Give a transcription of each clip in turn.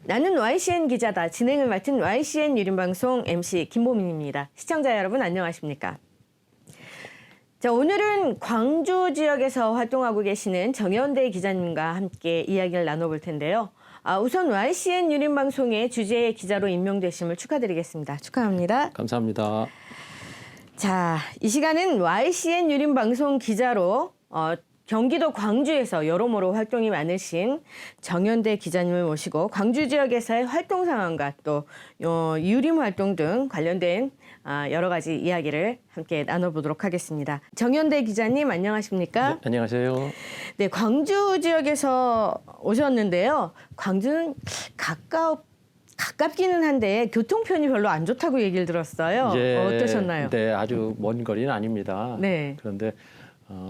나는 YCN 기자다. 진행을 맡은 YCN 유림방송 MC 김보민입니다. 시청자 여러분 안녕하십니까? 자, 오늘은 광주 지역에서 활동하고 계시는 정현대 기자님과 함께 이야기를 나눠볼 텐데요. 우선 YCN 유림방송의 주재 기자로 임명되심을 축하드리겠습니다. 축하합니다. 감사합니다. 자, 이 시간은 YCN 유림방송 기자로 경기도 광주에서 여러모로 활동이 많으신 정현대 기자님을 모시고 광주 지역에서의 활동 상황과 또 유림 활동 등 관련된 여러 가지 이야기를 함께 나눠보도록 하겠습니다. 정현대 기자님 안녕하십니까? 네, 안녕하세요. 네, 광주 지역에서 오셨는데요. 광주는 가깝기는 한데 교통편이 별로 안 좋다고 얘기를 들었어요. 어떠셨나요? 네, 아주 먼 거리는 아닙니다. 네. 그런데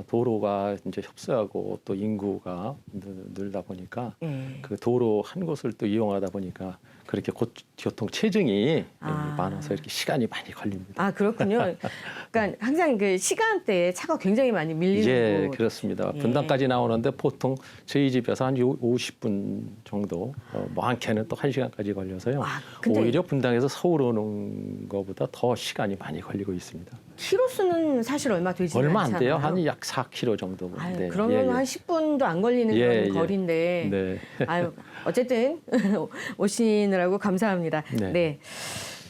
도로가 이제 협소하고 또 인구가 늘다 보니까 그 도로 한 곳을 또 이용하다 보니까 그렇게 교통 체증이 많아서 이렇게 시간이 많이 걸립니다. 아, 그렇군요. 그러니까 항상 그 시간대에 차가 굉장히 많이 밀리는 예, 곳. 그렇습니다. 분당까지 나오는데 보통 저희 집에서 한 50분 정도, 많게는 또 1시간까지 걸려서요. 근데 오히려 분당에서 서울 오는 것보다 더 시간이 많이 걸리고 있습니다. 키로수는 사실 얼마 되지 않잖아요. 얼마 안 돼요. 한 약 4km 정도. 네. 그러면 한 10분도 안 걸리는 그런 거리인데. 네. 아유, 어쨌든 오시느라고 감사합니다. 네. 네.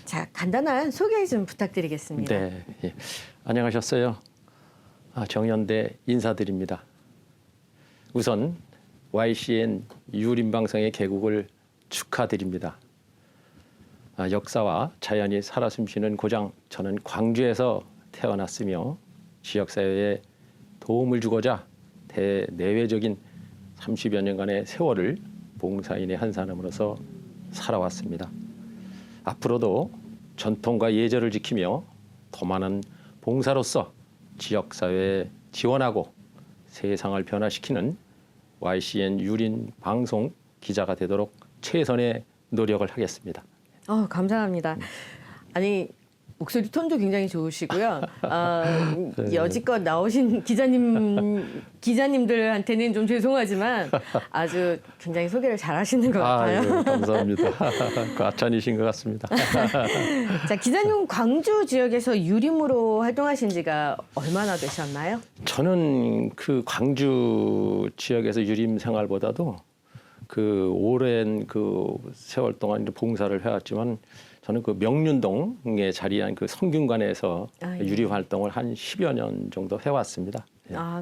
자, 간단한 소개 좀 부탁드리겠습니다. 네. 예. 안녕하셨어요. 정현대 인사드립니다. 우선 YCN 유림방송의 개국을 축하드립니다. 역사와 자연이 살아 숨쉬는 고장, 저는 광주에서 태어났으며 지역사회에 도움을 주고자 대내외적인 30여 년간의 세월을 봉사인의 한 사람으로서 살아왔습니다. 앞으로도 전통과 예절을 지키며 더 많은 봉사로서 지역사회에 지원하고 세상을 변화시키는 YCN 유림 방송 기자가 되도록 최선의 노력을 하겠습니다. 감사합니다. 아니, 목소리 톤도 굉장히 좋으시고요. 여지껏 나오신 기자님들한테는 좀 죄송하지만 아주 굉장히 소개를 잘하시는 것 같아요. 예, 감사합니다. 과찬이신 것 같습니다. 자, 기자님 광주 지역에서 유림으로 활동하신 지가 얼마나 되셨나요? 저는 그 광주 지역에서 유림 생활보다도 그 오랜 그 세월 동안 봉사를 해왔지만 저는 그 명륜동에 자리한 그 성균관에서 유리 활동을 한 10여 년 정도 해왔습니다.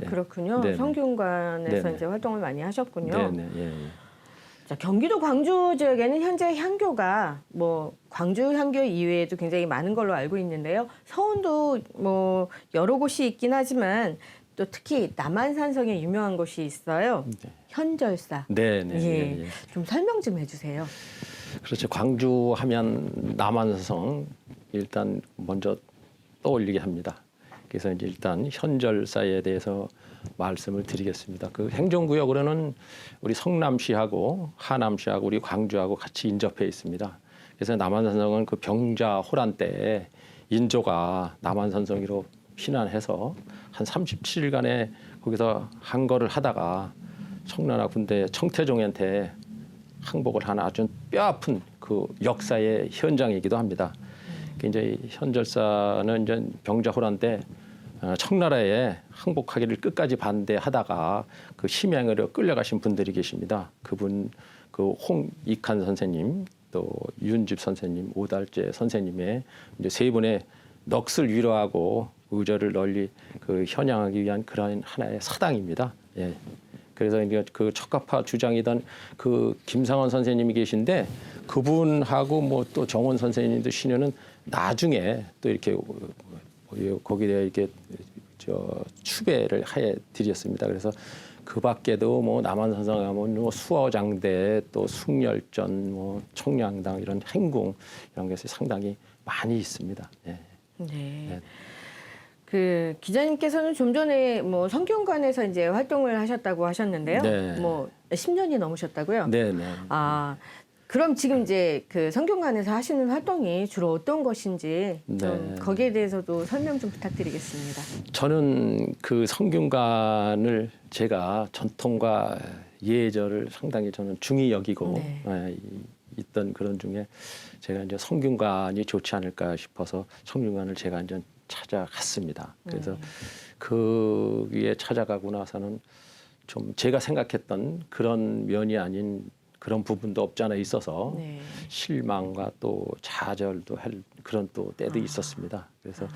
그렇군요. 네네. 성균관에서 네네. 이제 활동을 많이 하셨군요. 네네. 예. 자, 경기도 광주 지역에는 현재 향교가 광주 향교 이외에도 굉장히 많은 걸로 알고 있는데요. 서운도 여러 곳이 있긴 하지만 또 특히 남한산성에 유명한 곳이 있어요. 네. 현절사. 네네. 예. 좀 설명 좀 해주세요. 그렇죠. 광주 하면 남한산성 일단 먼저 떠올리게 합니다. 그래서 이제 일단 현절사에 대해서 말씀을 드리겠습니다. 그 행정구역으로는 우리 성남시하고 하남시하고 우리 광주하고 같이 인접해 있습니다. 그래서 남한산성은 그 병자 호란 때 인조가 남한산성으로 피난해서 한 37일간에 거기서 항거를 하다가 청나라 군대 청태종한테 항복을 한 아주 뼈아픈 그 역사의 현장이기도 합니다. 이제 현절사는 이제 병자호란 때 청나라에 항복하기를 끝까지 반대하다가 그 심양으로 끌려가신 분들이 계십니다. 그분 그 홍익한 선생님, 또 윤집 선생님, 오달재 선생님의 이제 세 분의 넋을 위로하고 의절을 널리 그 현양하기 위한 그런 하나의 사당입니다. 예. 그래서 이제 그 척가파 주장이던 그 김상원 선생님이 계신데 그분하고 또 정원 선생님도 신녀는 나중에 또 이렇게 거기에 이렇게 추배를 해 드렸습니다. 그래서 그 밖에도 남한산성 하면 수어장대 또 숭열전 청량당 이런 행궁 이런 것이 상당히 많이 있습니다. 예. 네. 네. 그 기자님께서는 좀 전에 성균관에서 이제 활동을 하셨다고 하셨는데요. 네. 10년이 넘으셨다고요? 네, 네. 그럼 지금 이제 그 성균관에서 하시는 활동이 주로 어떤 것인지 좀 거기에 대해서도 설명 좀 부탁드리겠습니다. 저는 그 성균관을 제가 전통과 예절을 상당히 저는 중히 여기고 있던 그런 중에 제가 이제 성균관이 좋지 않을까 싶어서 성균관을 제가 이제 찾아갔습니다. 그래서 거기에 찾아가고 나서는 좀 제가 생각했던 그런 면이 아닌 그런 부분도 없지 않아 있어서 네. 실망과 또 좌절도 할 그런 또 때도 있었습니다. 그래서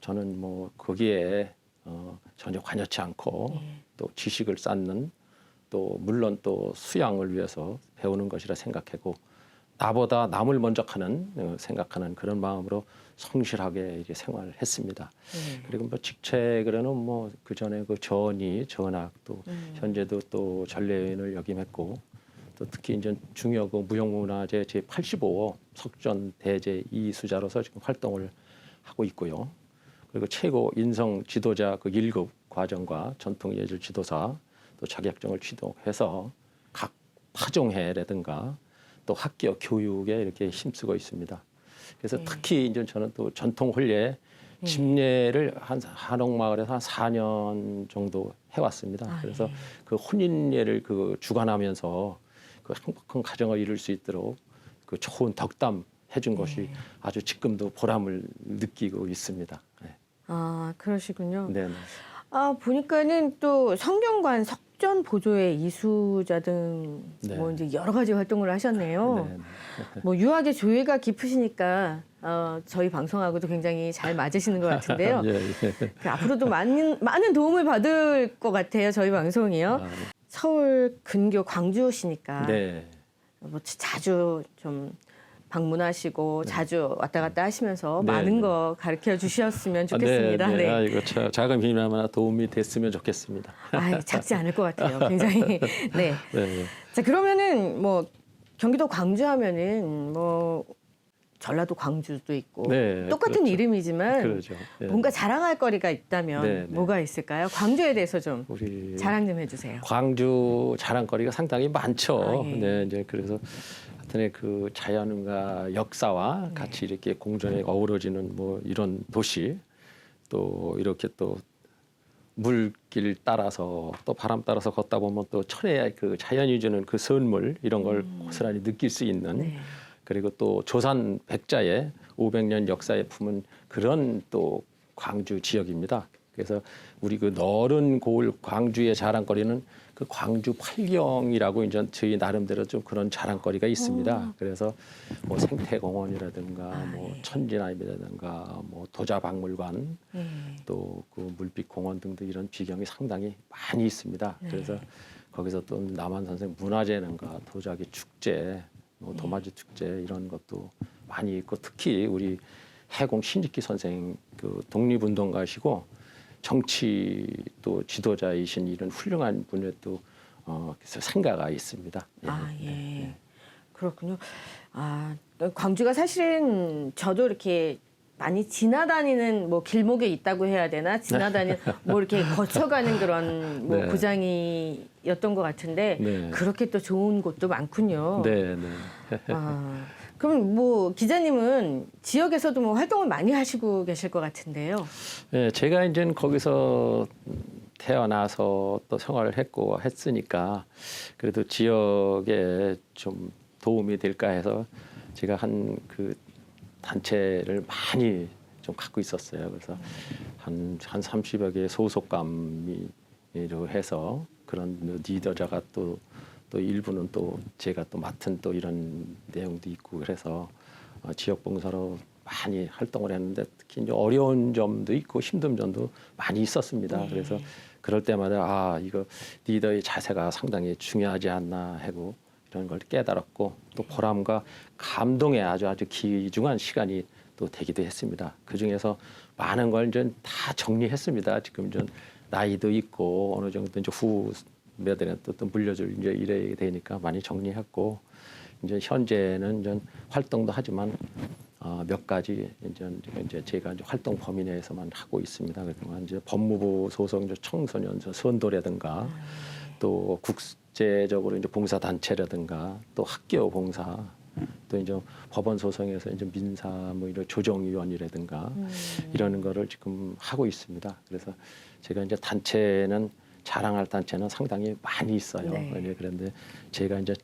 저는 뭐 거기에 전혀 관여치 않고 또 지식을 쌓는 또 물론 또 수양을 위해서 배우는 것이라 생각하고 나보다 남을 먼저 생각하는 그런 마음으로 성실하게 이제 생활했습니다. 그리고 뭐 직책으로는 뭐 그 전에 그 전학 또 현재도 또 전례인을 역임했고 또 특히 이제 중요 그 무형문화재 제 85호 석전 대제 이수자로서 지금 활동을 하고 있고요. 그리고 최고 인성 지도자 그 1급 과정과 전통 예술 지도사 또 자격증을 취득해서 각 파종회라든가 또 학교 교육에 이렇게 힘쓰고 있습니다. 그래서 특히 이제 저는 또 전통 혼례 집례를 한 한옥마을에서 한 4년 정도 해왔습니다. 그래서 그 혼인례를 그 주관하면서 그 행복한 가정을 이룰 수 있도록 그 좋은 덕담 해준 것이 아주 지금도 보람을 느끼고 있습니다. 네. 아, 그러시군요. 네. 아, 보니까는 또 성균관 석전 보조회 이수자 등 뭐 네. 이제 여러 가지 활동을 하셨네요. 네. 뭐 유학의 조예가 깊으시니까 저희 방송하고도 굉장히 잘 맞으시는 것 같은데요. 예, 예. 그 앞으로도 많은 도움을 받을 것 같아요. 저희 방송이요. 아, 서울 근교 광주시니까 네. 뭐 자주 좀 방문하시고 자주 왔다 갔다 하시면서 네, 많은 네. 거 가르쳐 주셨으면 좋겠습니다. 네, 네. 네. 아, 이거 작은 힘이나마 도움이 됐으면 좋겠습니다. 아, 작지 않을 것 같아요. 굉장히. 네. 네. 자, 그러면은 뭐 경기도 광주 하면은 뭐 전라도 광주도 있고 네, 똑같은 그렇죠. 이름이지만 그러죠. 예. 뭔가 자랑할 거리가 있다면 네, 네. 뭐가 있을까요? 광주에 대해서 좀 우리 자랑 좀 해주세요. 광주 자랑거리가 상당히 많죠. 아, 예. 네, 이제 그래서 하여튼에 그 자연과 역사와 네. 같이 이렇게 공존해 어우러지는 뭐 이런 도시 또 이렇게 또 물길 따라서 또 바람 따라서 걷다 보면 또 철의 그 자연이 주는 그 선물 이런 걸 고스란히 느낄 수 있는 네. 그리고 또 조산 백자의 500년 역사에 품은 그런 또 광주 지역입니다. 그래서 우리 그 넓은 고을 광주의 자랑거리는 그 광주 팔경이라고 이제 저희 나름대로 좀 그런 자랑거리가 있습니다. 그래서 뭐 생태공원이라든가 뭐 천지나임이라든가 뭐 도자박물관 예. 또 그 물빛공원 등등 이런 비경이 상당히 많이 있습니다. 그래서 거기서 또 남한 선생 문화재능가 도자기 축제 뭐 도마지 축제 이런 것도 많이 있고 특히 우리 해공 신익기 선생 그 독립운동가시고 정치 또 지도자이신 이런 훌륭한 분의 또 그래서 생가가 있습니다. 예. 아, 예. 그렇군요. 아, 광주가 사실은 저도 이렇게 많이 지나다니는 뭐 길목에 있다고 해야 되나? 지나다니는 뭐 이렇게 거쳐가는 그런 뭐 네. 고장이었던 것 같은데 네. 그렇게 또 좋은 곳도 많군요. 네, 네. 아, 그럼 뭐 기자님은 지역에서도 뭐 활동을 많이 하시고 계실 것 같은데요. 예, 제가 이제 거기서 태어나서 또 생활을 했고 했으니까 그래도 지역에 좀 도움이 될까 해서 제가 한 그 단체를 많이 좀 갖고 있었어요. 그래서 한 30여 개의 소속감이 해서 그런 리더자가 또 일부는 또 제가 또 맡은 또 이런 내용도 있고 그래서 지역 봉사로 많이 활동을 했는데 특히 이제 어려운 점도 있고 힘든 점도 많이 있었습니다. 그래서 그럴 때마다 이거 리더의 자세가 상당히 중요하지 않나 하고 이런 걸 깨달았고 또 보람과 감동의 아주 귀중한 시간이 또 되기도 했습니다. 그 중에서 많은 걸 이제 다 정리했습니다. 지금 좀 나이도 있고 어느 정도 이제 후배들한테 또 물려줄 이제 이래 되니까 많이 정리했고 이제 현재는 이제 활동도 하지만 몇 가지 이제 제가 이제 활동 범위 내에서만 하고 있습니다. 그래서 이제 법무부 소속 이제 청소년 선도라든가 또 국제적으로 이제 봉사 단체라든가 또 학교 봉사 또 이제 법원 소송에서 이제 민사 뭐 이런 조정위원이라든가 이러는 거를 지금 하고 있습니다. 그래서 제가 이제 단체는 자랑할 단체는 상당히 많이 있어요. 네. 그런데 제가 이제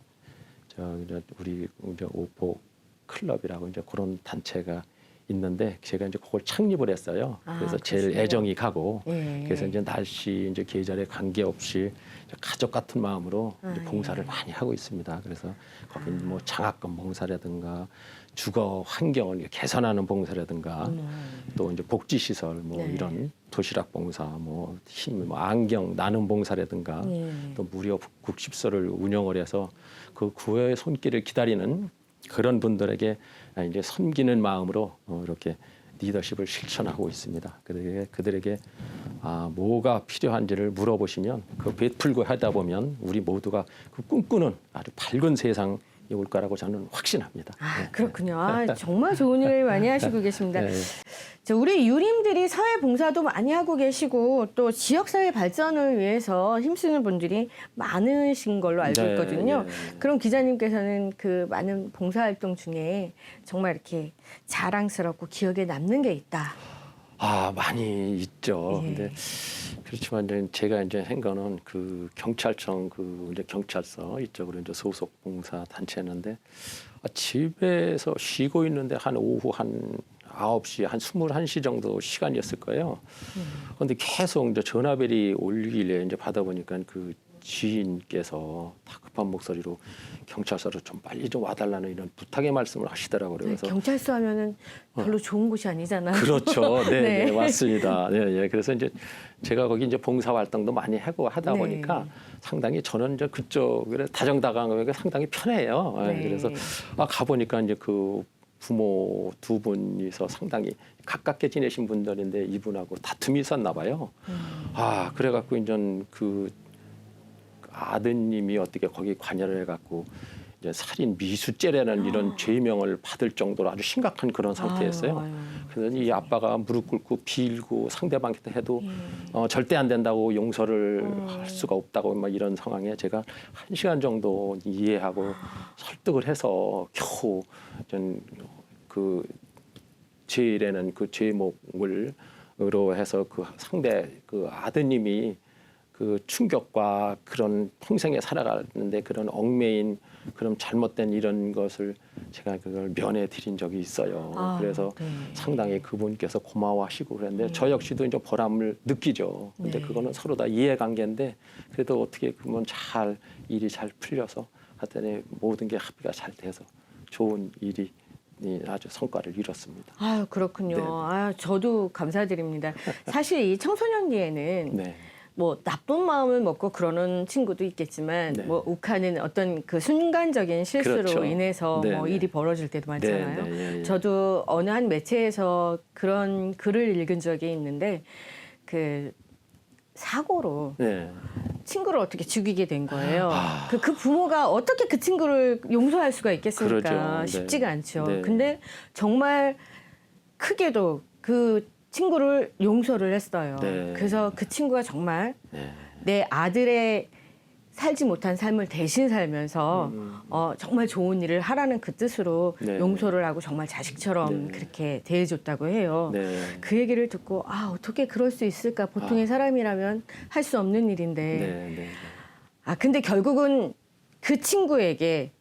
이제 우리 이제 오포 클럽이라고 이제 그런 단체가 있는데 제가 이제 그걸 창립을 했어요. 그래서 제일 그러시군요. 애정이 가고 예. 그래서 이제 날씨 이제 계절에 관계없이 가족 같은 마음으로 이제 봉사를 예. 많이 하고 있습니다. 그래서 거기 뭐 장학금 봉사라든가 주거 환경을 개선하는 봉사라든가 또 이제 복지 시설 뭐 네. 이런 도시락 봉사 뭐 안경 나눔 봉사라든가 예. 또 무료 국십소를 운영을 해서 그 구호의 손길을 기다리는 그런 분들에게 이제 섬기는 마음으로 이렇게 리더십을 실천하고 있습니다. 그들에게 뭐가 필요한지를 물어보시면 그 베풀고 하다 보면 우리 모두가 그 꿈꾸는 아주 밝은 세상이 올 거라고 저는 확신합니다. 그렇군요. 정말 좋은 일 많이 하시고 계십니다. 네. 우리 유림들이 사회 봉사도 많이 하고 계시고 또 지역사회 발전을 위해서 힘쓰는 분들이 많으신 걸로 알고 네, 있거든요. 네. 그럼 기자님께서는 그 많은 봉사활동 중에 정말 이렇게 자랑스럽고 기억에 남는 게 있다. 많이 있죠. 예. 근데 그렇지만 이제 제가 이제 한 거는 그 경찰청 이제 경찰서 이쪽으로 이제 소속 봉사 단체였는데 집에서 쉬고 있는데 한 오후 한 9시 한 21시 정도 시간이었을 거예요. 그런데 계속 이제 전화벨이 울리길래 이제 받아보니까 그 지인께서 다급한 목소리로 경찰서로 좀 빨리 좀 와달라는 이런 부탁의 말씀을 하시더라고요. 그래서 경찰서 하면은 별로 좋은 곳이 아니잖아요. 그렇죠. 네, 네. 네, 맞습니다. 네, 예. 그래서 이제 제가 거기 이제 봉사 활동도 많이 하고 하다 네. 보니까 상당히 저는 이제 그쪽에 다정다감하게 상당히 편해요. 예, 네. 그래서 가보니까 이제 그 부모 두 분이서 상당히 가깝게 지내신 분들인데 이분하고 다툼이 있었나 봐요. 그래갖고 이제 그 아드님이 어떻게 거기 관여를 해갖고 이제 살인 미수죄라는 이런 죄명을 받을 정도로 아주 심각한 그런 상태였어요. 그래서 이 아빠가 무릎 꿇고 빌고 상대방한테 해도 절대 안 된다고 용서를 할 수가 없다고 막 이런 상황에 제가 1시간 정도 이해하고 설득을 해서 겨우 그 죄라는 그 죄목으로 해서 그 상대 그 아드님이 그 충격과 그런 평생에 살아가는데 그런 얽매인 그런 잘못된 이런 것을 제가 그걸 면해 드린 적이 있어요. 그래서 네. 상당히 그분께서 고마워하시고 그랬는데 저 역시도 이제 보람을 느끼죠. 근데 네. 그거는 서로 다 이해관계인데 그래도 어떻게 보면 일이 잘 풀려서 하여튼 모든 게 합의가 잘 돼서 좋은 일이 아주 성과를 이뤘습니다. 그렇군요. 네. 저도 감사드립니다. 사실 이 청소년기에는 네. 뭐 나쁜 마음을 먹고 그러는 친구도 있겠지만 네. 뭐 욱하는 어떤 그 순간적인 실수로 그렇죠. 인해서 네, 뭐 네. 일이 벌어질 때도 많잖아요. 네, 네, 예, 예. 저도 어느 한 매체에서 그런 글을 읽은 적이 있는데 그 사고로 네. 친구를 어떻게 죽이게 된 거예요. 그 부모가 어떻게 그 친구를 용서할 수가 있겠습니까? 그러죠. 네. 쉽지가 않죠. 네. 근데 정말 크게도 그 친구를 용서를 했어요. 네. 그래서 그 친구가 정말 네. 내 아들의 살지 못한 삶을 대신 살면서 정말 좋은 일을 하라는 그 뜻으로 네. 용서를 하고 정말 자식처럼 네. 그렇게 대해줬다고 해요. 네. 그 얘기를 듣고 어떻게 그럴 수 있을까? 보통의 사람이라면 할 수 없는 일인데. 네. 네. 근데 결국은 그 친구에게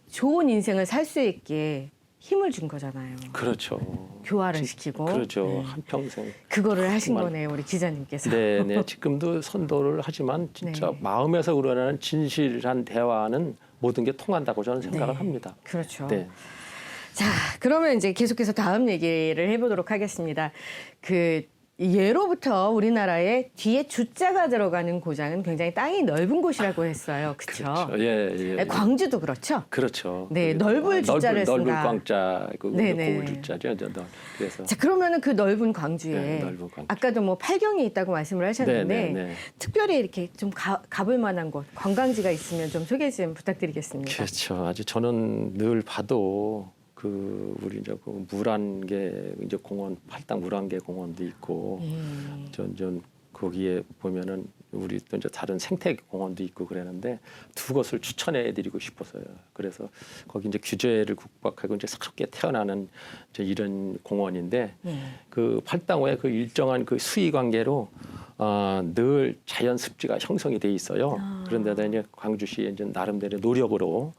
좋은 인생을 살 수 있게 힘을 준 거잖아요. 그렇죠. 교화를 시키고. 그렇죠. 네. 한평생. 그거를 하신 정말. 거네요, 우리 기자님께서. 네, 네. 지금도 선도를 하지만 진짜 네. 마음에서 우러나는 진실한 대화는 모든 게 통한다고 저는 생각을 네. 합니다. 그렇죠. 네. 자, 그러면 이제 계속해서 다음 얘기를 해보도록 하겠습니다. 예로부터 우리나라에 뒤에 주자가 들어가는 고장은 굉장히 땅이 넓은 곳이라고 했어요. 그렇죠? 그렇죠. 예, 예. 광주도 그렇죠? 그렇죠. 네, 넓을 주자를 넓은 쓴다. 광자, 네네. 고울 주자죠. 그래서 자, 그러면은 그 넓은 광주에 네, 넓은 광주. 아까도 뭐 팔경이 있다고 말씀을 하셨는데 네, 네, 네. 특별히 이렇게 좀 가볼 만한 곳, 관광지가 있으면 좀 소개 좀 부탁드리겠습니다. 그렇죠. 아주 저는 늘 봐도 우리 이제 그 물안개 이제 공원 팔당 물안개 공원도 있고 전 거기에 보면은 우리 또 이제 다른 생태 공원도 있고 그러는데 두 곳을 추천해드리고 싶어서요. 그래서 거기 이제 규제를 국박하고 이제 새롭게 태어나는 이제 이런 공원인데 그 팔당호에 그 일정한 그 수위 관계로 늘 자연 습지가 형성이 돼 있어요. 그런데다 이제 광주시 이제 나름대로 노력으로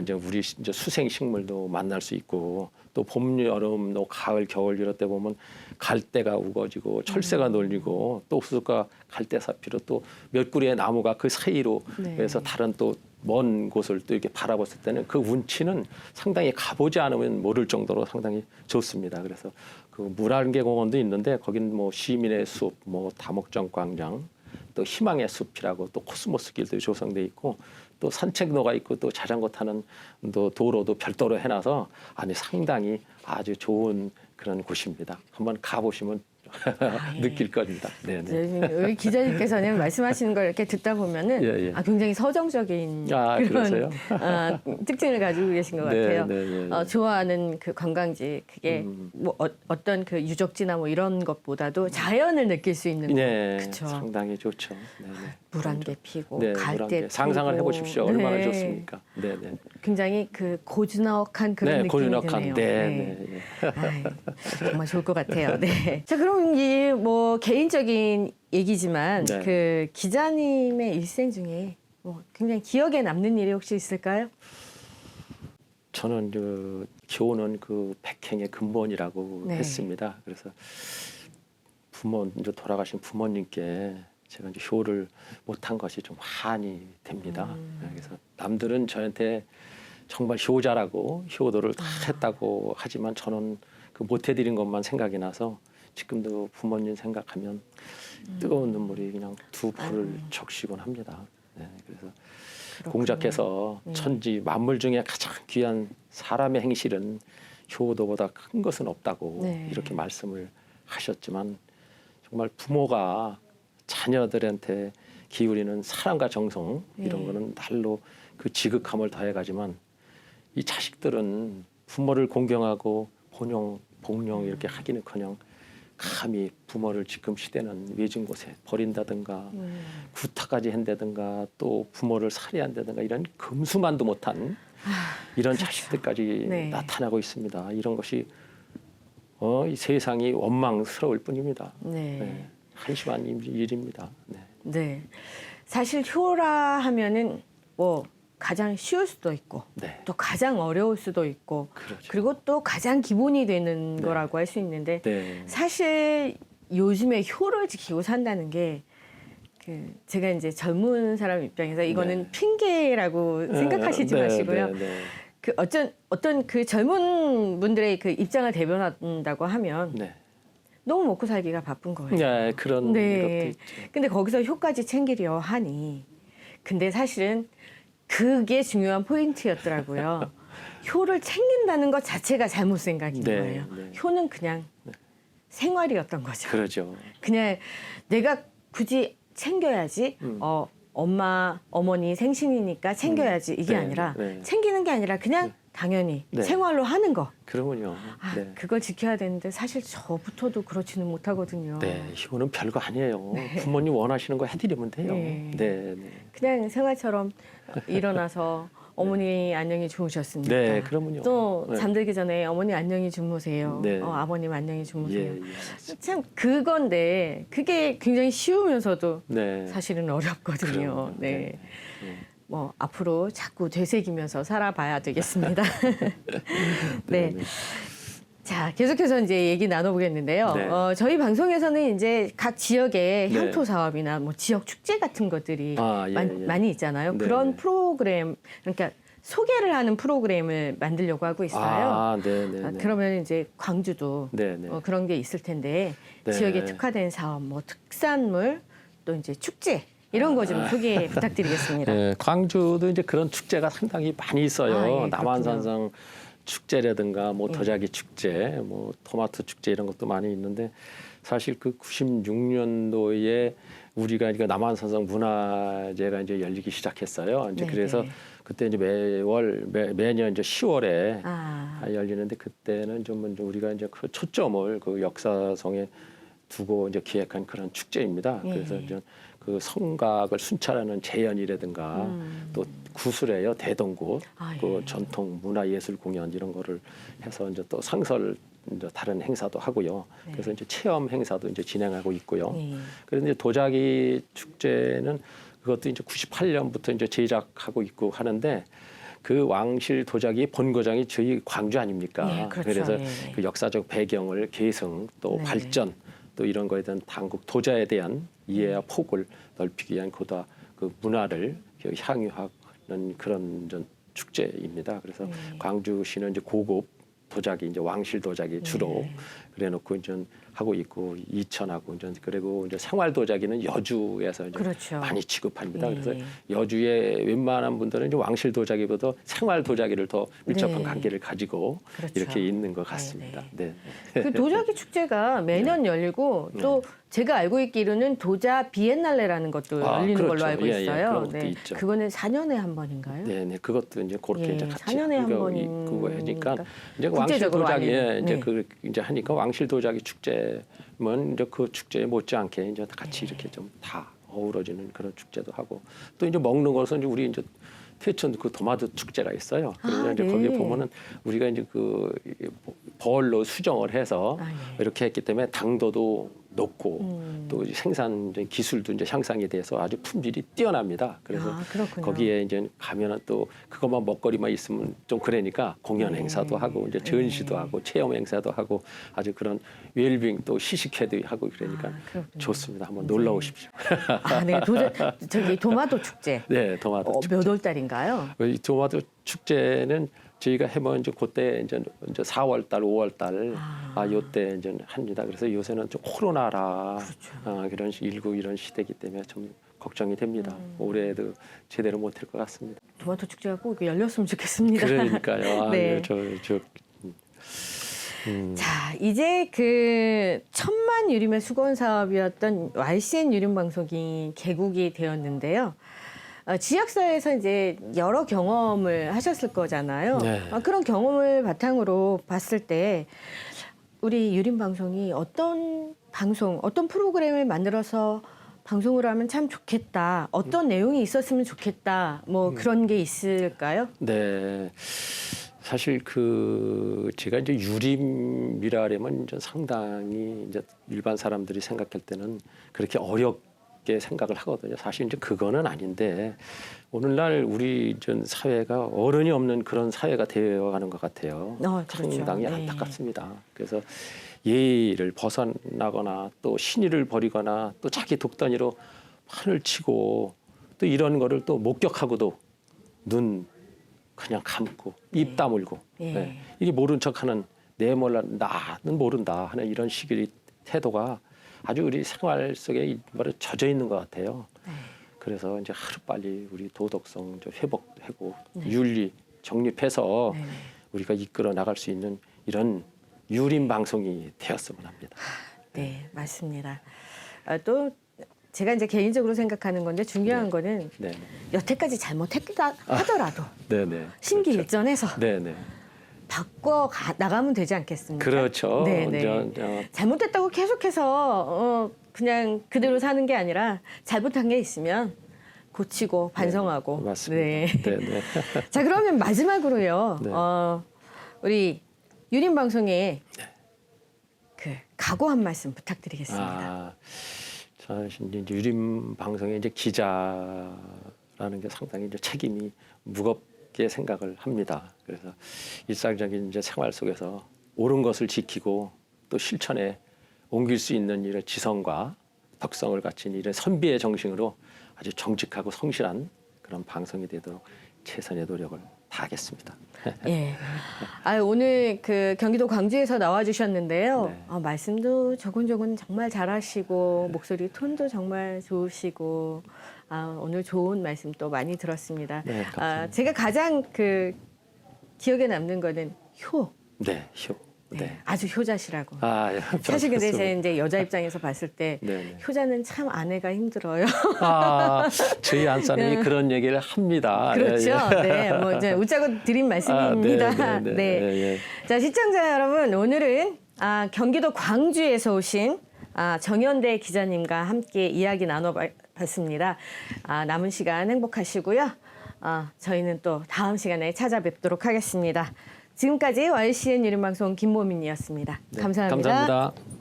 이제 우리 이제 수생 식물도 만날 수 있고 또 봄, 여름, 또 가을, 겨울 이럴 때 보면 갈대가 우거지고 철새가 놀리고 또 옥수수가 갈대사피로 또 몇 그루의 나무가 그 사이로 네. 그래서 다른 또 먼 곳을 또 이렇게 바라봤을 때는 그 운치는 상당히 가보지 않으면 모를 정도로 상당히 좋습니다. 그래서 그 물안개공원도 있는데 거기는 뭐 시민의 숲, 뭐 다목적 광장, 또 희망의 숲이라고 또 코스모스 길도 조성돼 있고 또 산책로가 있고 또 자전거 타는 또 도로도 별도로 해놔서 아니 상당히 아주 좋은 그런 곳입니다. 한번 가보시면 예. 느낄 겁니다. 네네. 우리 기자님께서는 말씀하시는 걸 이렇게 듣다 보면은 예, 예. 굉장히 서정적인 그러세요? 그런 특징을 가지고 계신 것 네, 같아요. 네, 네. 좋아하는 그 관광지 그게 뭐 어떤 그 유적지나 뭐 이런 것보다도 자연을 느낄 수 있는 네, 그쵸. 상당히 좋죠. 네네. 물안개 피고 네, 갈대 물안개. 피고 상상을 해보십시오. 얼마나 네. 좋습니까? 네네. 굉장히 그 고즈넉한 그런 네, 느낌이 고즈넉한. 드네요. 네. 아이, 정말 좋을 것 같아요. 네. 자, 그럼 이 뭐 개인적인 얘기지만 네. 그 기자님의 일생 중에 뭐 굉장히 기억에 남는 일이 혹시 있을까요? 저는 그 교훈은 그 백행의 근본이라고 네. 했습니다. 그래서 이제 돌아가신 부모님께 제가 이제 효를 못한 것이 좀 한이 됩니다. 그래서 남들은 저한테 정말 효자라고 효도를 다 했다고 하지만 저는 그 못해드린 것만 생각이 나서 지금도 부모님 생각하면 뜨거운 눈물이 그냥 두 볼을 적시곤 합니다. 네, 그래서 그렇군요. 공자께서 천지 만물 중에 가장 귀한 사람의 행실은 효도보다 큰 것은 없다고 네. 이렇게 말씀을 하셨지만 정말 부모가 자녀들한테 기울이는 사랑과 정성 이런 네. 거는 날로 그 지극함을 더해가지만 이 자식들은 부모를 공경하고 복용 이렇게 하기는커녕 감히 부모를 지금 시대는 외진 곳에 버린다든가 구타까지 한다든가 또 부모를 살해한다든가 이런 금수만도 못한 이런 그렇죠. 자식들까지 네. 나타나고 있습니다. 이런 것이 이 세상이 원망스러울 뿐입니다. 네. 네, 한심한 일입니다. 네. 네. 사실 효라 하면은 뭐 가장 쉬울 수도 있고 네. 또 가장 어려울 수도 있고 그렇죠. 그리고 또 가장 기본이 되는 거라고 할 수 있는데 네. 사실 요즘에 효를 지키고 산다는 게 그 제가 이제 젊은 사람 입장에서 이거는 네. 핑계라고 생각하시지 네, 마시고요. 네, 네. 그 어떤 그 젊은 분들의 그 입장을 대변한다고 하면 네. 너무 먹고 살기가 바쁜 거예요. 네, 그런 네. 것도 있죠. 근데 거기서 효까지 챙기려 하니 근데 사실은 그게 중요한 포인트였더라고요. 효를 챙긴다는 것 자체가 잘못 생각인 네, 거예요. 네. 효는 그냥 생활이었던 거죠. 그러죠. 그냥 내가 굳이 챙겨야지. 엄마, 어머니 생신이니까 챙겨야지. 이게 네, 아니라 네. 챙기는 게 아니라 그냥 당연히 네. 생활로 하는 거. 그러면요. 네. 그걸 지켜야 되는데 사실 저부터도 그렇지는 못하거든요. 네, 효는 별거 아니에요. 부모님 원하시는 거 해드리면 돼요. 네. 네, 네. 그냥 생활처럼 일어나서 어머니 안녕히 주무셨습니까? 네, 그러면요. 또 네. 잠들기 전에 어머니 안녕히 주무세요. 네. 아버님 안녕히 주무세요. 예, 예. 참 그건데 그게 굉장히 쉬우면서도 네. 사실은 어렵거든요. 그럼요. 네. 네. 네. 뭐 앞으로 자꾸 되새기면서 살아봐야 되겠습니다. 네. 자, 계속해서 이제 얘기 나눠보겠는데요. 네. 저희 방송에서는 이제 각 지역의 네. 향토 사업이나 뭐 지역 축제 같은 것들이 예, 많이 있잖아요. 네, 그런 네. 프로그램, 그러니까 소개를 하는 프로그램을 만들려고 하고 있어요. 네, 네, 네. 그러면 이제 광주도 네, 네. 그런 게 있을 텐데 네. 지역에 특화된 사업, 뭐 특산물, 또 이제 축제 이런 거 좀 소개 부탁드리겠습니다. 네, 광주도 이제 그런 축제가 상당히 많이 있어요. 예, 남한산성 축제라든가 뭐 도자기 축제, 뭐 토마토 축제 이런 것도 많이 있는데 사실 그 96년도에 우리가 이거 남한산성 문화제가 이제 열리기 시작했어요. 이제 네, 그래서 네. 그때 이제 매년 이제 10월에 열리는데 그때는 좀 우리가 이제 그 초점을 그 역사성에 두고 이제 기획한 그런 축제입니다. 예. 그래서 이제 그 성곽을 순찰하는 재연이라든가 또 구슬에요 대동굿, 그 예. 전통 문화예술 공연 이런 거를 해서 이제 또 상설 이제 다른 행사도 하고요. 네. 그래서 이제 체험 행사도 이제 진행하고 있고요. 예. 그런데 도자기 축제는 그것도 이제 98년부터 이제 제작하고 있고 하는데 그 왕실 도자기 본고장이 저희 광주 아닙니까? 예, 그렇죠. 그래서 예. 그 역사적 배경을 계승 또 네. 발전 또 이런 거에 대한 한국 도자에 대한 이해와 폭을 넓히기 위한 그 문화를 향유하는 그런 축제입니다. 그래서 광주시는 이제 고급 도자기 이제 왕실 도자기 주로 그래놓고 이제 하고 있고 이천하고 이제 그리고 이제 생활 도자기는 여주에서 이제 그렇죠. 많이 취급합니다. 예. 그래서 여주의 웬만한 분들은 이제 왕실 도자기보다 생활 도자기를 더 밀접한 네. 관계를 가지고 그렇죠. 이렇게 있는 것 같습니다. 네. 그 도자기 축제가 매년 열리고 또 제가 알고 있기로는 도자 비엔날레라는 것도 아, 열리는 그렇죠. 걸로 알고 예, 예. 있어요. 그런 것도 있죠. 그거는 4년에 한 번인가요? 네, 네, 그것도 이제 그렇게 예, 이제 같이 4년에 한 그거 번이니까 있고 하니까 이제 왕실 국제적으로 도자기에 아닌, 이제 네. 그 이제 하니까 왕실 도자기 축제면 이제 그 축제에 못지않게 이제 같이 이렇게 좀 다 어우러지는 그런 축제도 하고 또 이제 먹는 것은 이제 우리 이제 태천 그 도마도 축제가 있어요. 그래서 아, 이제 네. 거기에 보면은 우리가 이제 그 벌로 수정을 해서 아, 예. 이렇게 했기 때문에 당도도 높고 또 이제 생산 이제 기술도 이제 향상이 돼서 아주 품질이 뛰어납니다. 그래서 아, 그렇군요. 거기에 이제 가면은 또 그것만 먹거리만 있으면 좀 그러니까 공연 행사도 하고 이제 전시도 하고 체험 행사도 하고 아주 그런 웰빙 또 시식회도 하고 그러니까 그렇군요. 좋습니다. 한번 놀러 오십시오. 아, 네. 저기 도마도 축제. 네, 도마도 축제. 몇 월 달인가요? 이 도마도 축제는 저희가 해면 이제 그때 이제 4월 달, 5월 달, 요때 이제 합니다. 그래서 요새는 좀 코로나라 그런 19 이런 시대이기 때문에 좀 걱정이 됩니다. 올해도 제대로 못할 것 같습니다. 도마도 축제가 꼭 열렸으면 좋겠습니다. 그러니까요. 네. 아유, 자, 이제 그 1000만 유림의 수건 사업이었던 YCN 유림 방송이 개국이 되었는데요. 지역사회에서 이제 여러 경험을 하셨을 거잖아요. 네. 그런 경험을 바탕으로 봤을 때 우리 유림 방송이 어떤 방송, 어떤 프로그램을 만들어서 방송을 하면 참 좋겠다. 어떤 내용이 있었으면 좋겠다. 뭐 그런 게 있을까요? 네. 사실 그 제가 이제 유림이라 하면 이제 상당히 이제 일반 사람들이 생각할 때는 그렇게 어렵게 생각을 하거든요. 사실 이제 그거는 아닌데 오늘날 우리 전 사회가 어른이 없는 그런 사회가 되어가는 것 같아요. 그렇죠. 상당히 네. 안타깝습니다. 그래서 예의를 벗어나거나 또 신의를 버리거나 또 자기 독단위로 판을 치고 또 이런 거를 또 목격하고도 눈 그냥 감고 입 다물고 예. 네. 이게 모른 척하는 내 몰라 나는 모른다 하는 이런 식의 태도가 아주 우리 생활 속에 젖어 있는 것 같아요. 그래서 이제 하루 빨리 우리 도덕성 회복하고 윤리 정립해서 네네. 우리가 이끌어 나갈 수 있는 이런 유림 방송이 되었으면 합니다. 네, 맞습니다. 또 제가 이제 개인적으로 생각하는 건데 중요한 거는 네, 여태까지 잘못했다 하더라도 네, 네. 심기일전해서 네, 네. 바꿔 나가면 되지 않겠습니까? 그렇죠. 네, 네. 잘못됐다고 계속해서 그냥 그대로 사는 게 아니라 잘못한 게 있으면 고치고 반성하고. 맞습니다. 네. 네, 네. 자, 그러면 마지막으로요. 네. 우리 유림 방송에 그 각오 한 말씀 부탁드리겠습니다. 사실 이제 유림 방송의 이제 기자라는 게 상당히 이제 책임이 무겁게 생각을 합니다. 그래서 일상적인 이제 생활 속에서 옳은 것을 지키고 또 실천에 옮길 수 있는 이런 지성과 덕성을 갖춘 이런 선비의 정신으로 아주 정직하고 성실한 그런 방송이 되도록 최선의 노력을 다하겠습니다. 예. 오늘 그 경기도 광주에서 나와주셨는데요. 네. 말씀도 조곤조곤 정말 잘하시고 목소리 톤도 정말 좋으시고 오늘 좋은 말씀 또 많이 들었습니다. 네, 감사합니다. 제가 가장 그 기억에 남는 거는 효. 네, 효. 네, 네. 아주 효자시라고. 예, 사실 근데 그렇습니다. 제 이제 여자 입장에서 봤을 때 네, 네. 효자는 참 아내가 힘들어요. 저희 안사님이 그런 얘기를 합니다. 그렇죠. 예, 예. 네, 뭐 이제 웃자고 드린 말씀입니다. 네. 네. 자, 시청자 여러분, 오늘은 경기도 광주에서 오신 정현대 기자님과 함께 이야기 나눠봤습니다. 남은 시간 행복하시고요. 저희는 또 다음 시간에 찾아뵙도록 하겠습니다. 지금까지 YCN 유림방송 김모민이었습니다. 네, 감사합니다. 감사합니다.